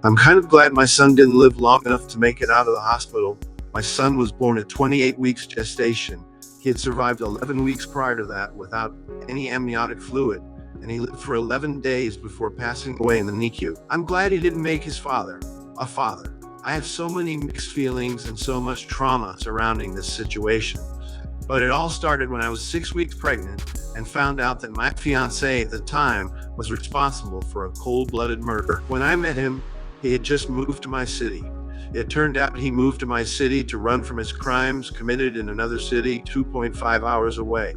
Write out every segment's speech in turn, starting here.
I'm kind of glad my son didn't live long enough to make it out of the hospital. My son was born at 28 weeks gestation. He had survived 11 weeks prior to that without any amniotic fluid, and he lived for 11 days before passing away in the NICU. I'm glad he didn't make his father a father. I have so many mixed feelings and so much trauma surrounding this situation. But it all started when I was 6 weeks pregnant and found out that my fiance at the time was responsible for a cold-blooded murder. When I met him, he had just moved to my city. It turned out he moved to my city to run from his crimes committed in another city 2.5 hours away.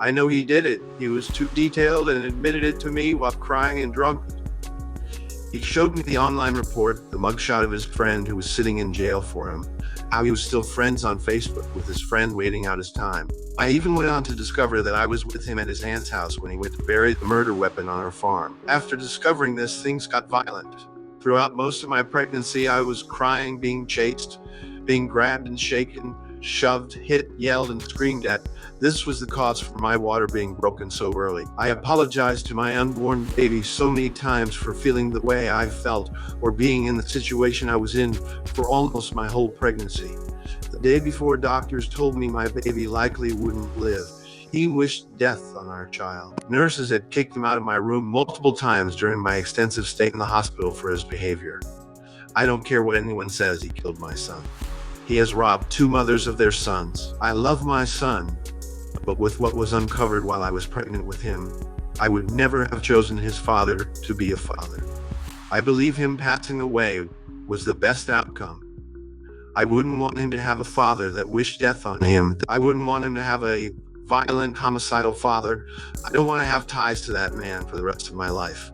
I know he did it. He was too detailed and admitted it to me while crying and drunk. He showed me the online report, the mugshot of his friend who was sitting in jail for him, how he was still friends on Facebook with his friend waiting out his time. I even went on to discover that I was with him at his aunt's house when he went to bury the murder weapon on her farm. After discovering this, things got violent. Throughout most of my pregnancy, I was crying, being chased, being grabbed and shaken, shoved, hit, yelled, and screamed at. This was the cause for my water being broken so early. I apologized to my unborn baby so many times for feeling the way I felt or being in the situation I was in for almost my whole pregnancy. The day before doctors told me my baby likely wouldn't live, he wished death on our child. Nurses had kicked him out of my room multiple times during my extensive stay in the hospital for his behavior. I don't care what anyone says, he killed my son. He has robbed two mothers of their sons. I love my son, but with what was uncovered while I was pregnant with him, I would never have chosen his father to be a father. I believe him passing away was the best outcome. I wouldn't want him to have a father that wished death on him. I wouldn't want him to have a violent, homicidal father. I don't want to have ties to that man for the rest of my life.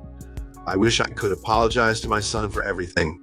I wish I could apologize to my son for everything.